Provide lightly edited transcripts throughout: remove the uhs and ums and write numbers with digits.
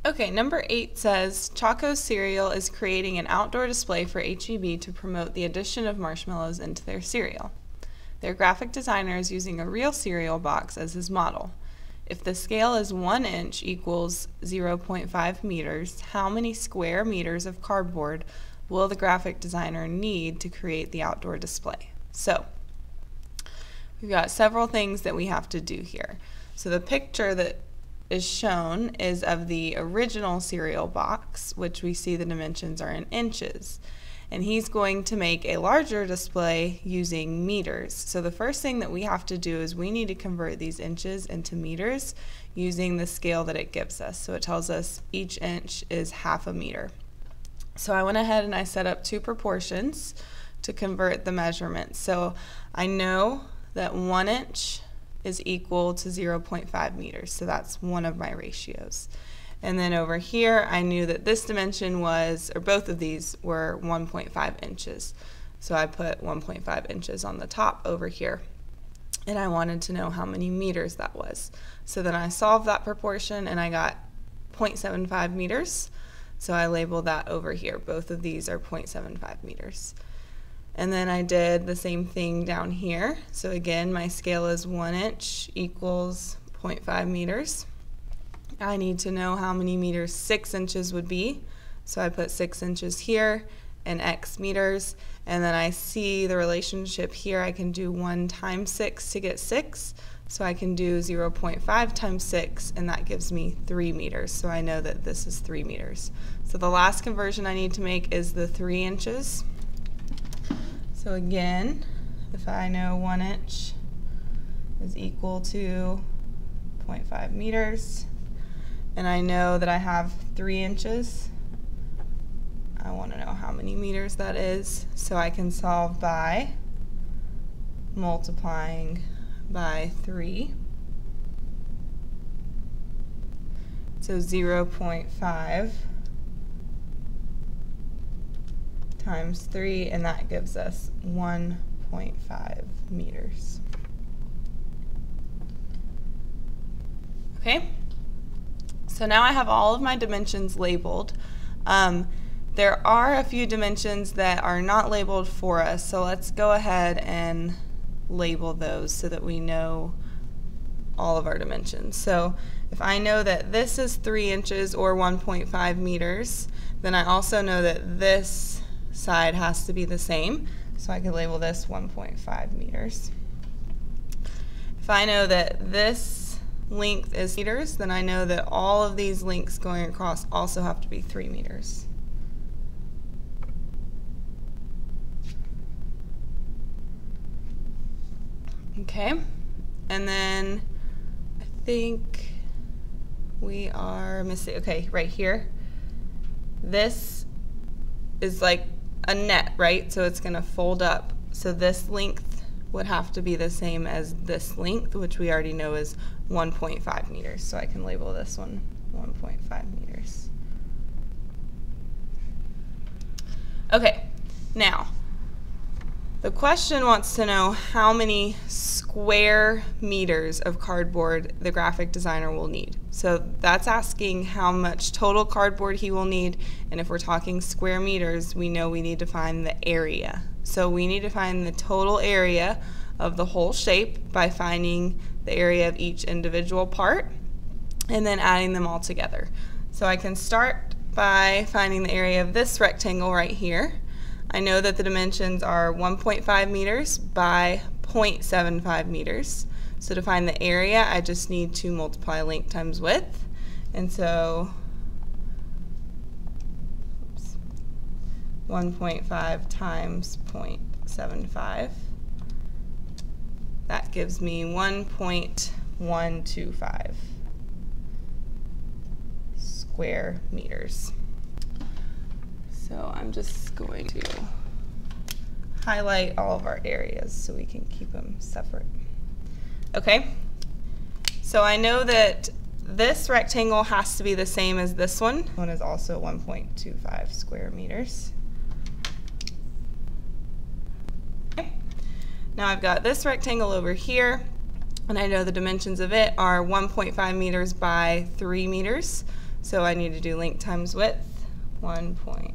Okay, number 8 says, Choco Cereal is creating an outdoor display for H-E-B to promote the addition of marshmallows into their cereal. Their graphic designer is using a real cereal box as his model. If the scale is 1 inch equals 0.5 meters, how many square meters of cardboard will the graphic designer need to create the outdoor display? So, we've got several things that we have to do here. So the picture that is shown is of the original cereal box, which we see the dimensions are in inches. And he's going to make a larger display using meters. So the first thing that we have to do is we need to convert these inches into meters using the scale that it gives us. So it tells us each inch is half a meter. So I went ahead and I set up 2 proportions to convert the measurements. So I know that 1 inch is equal to 0.5 meters. So that's one of my ratios. And then over here, I knew that this dimension was, or both of these were 1.5 inches. So I put 1.5 inches on the top over here. And I wanted to know how many meters that was. So then I solved that proportion and I got 0.75 meters. So I labeled that over here. Both of these are 0.75 meters. And then I did the same thing down here. So again, my scale is 1 inch equals 0.5 meters. I need to know how many meters 6 inches would be. So I put 6 inches here and X meters. And then I see the relationship here. I can do 1 times 6 to get 6. So I can do 0.5 times 6, and that gives me 3 meters. So I know that this is 3 meters. So the last conversion I need to make is the 3 inches. So again, if I know 1 inch is equal to 0.5 meters, and I know that I have 3 inches, I want to know how many meters that is. So I can solve by multiplying by 3. So 0.5 times 3, and that gives us 1.5 meters. Okay, so now I have all of my dimensions labeled. There are a few dimensions that are not labeled for us, so let's go ahead and label those so that we know all of our dimensions. So if I know that this is 3 inches or 1.5 meters, then I also know that this side has to be the same, so I can label this 1.5 meters. If I know that this length is meters, then I know that all of these lengths going across also have to be 3 meters. Okay, and then I think we are missing, okay, right here. This is like a net, right? So it's going to fold up. So this length would have to be the same as this length, which we already know is 1.5 meters. So I can label this one 1.5 meters. Okay, now the question wants to know how many square meters of cardboard the graphic designer will need. So that's asking how much total cardboard he will need, and if we're talking square meters, we know we need to find the area. So we need to find the total area of the whole shape by finding the area of each individual part and then adding them all together. So I can start by finding the area of this rectangle right here. I know that the dimensions are 1.5 meters by 0.75 meters. So to find the area, I just need to multiply length times width. And so 1.5 times 0.75. That gives me 1.125 square meters. So I'm just going to highlight all of our areas so we can keep them separate. Okay, so I know that this rectangle has to be the same as this one. This one is also 1.25 square meters. Okay. Now I've got this rectangle over here, and I know the dimensions of it are 1.5 meters by 3 meters. So I need to do length times width, 1.5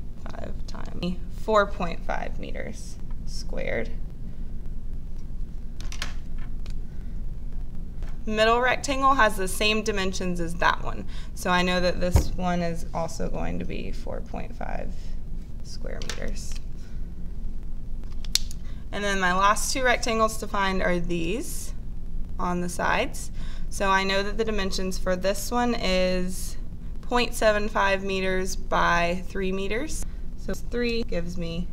times 4.5 meters squared. Middle rectangle has the same dimensions as that one. So I know that this one is also going to be 4.5 square meters. And then my last two rectangles to find are these on the sides. So I know that the dimensions for this one is 0.75 meters by 3 meters. So 3 gives me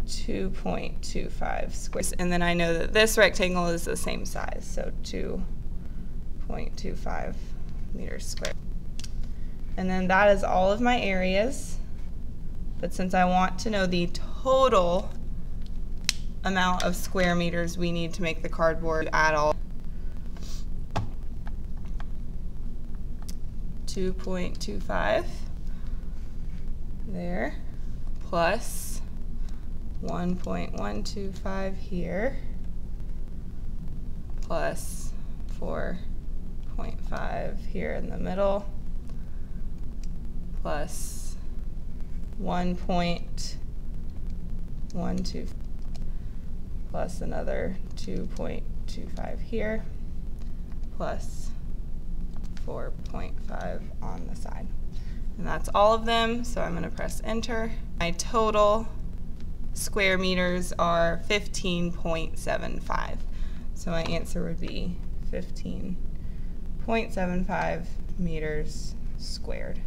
2.25 squares. And then I know that this rectangle is the same size, so 2.25 meters squared. And then that is all of my areas. But since I want to know the total amount of square meters we need to make the cardboard, add all 2.25 there plus 1.125 here plus 4.5 here in the middle plus 1.12 plus another 2.25 here plus 4.5 on the side. And that's all of them, so I'm going to press enter. My total square meters are 15.75. So my answer would be 15.75 meters squared.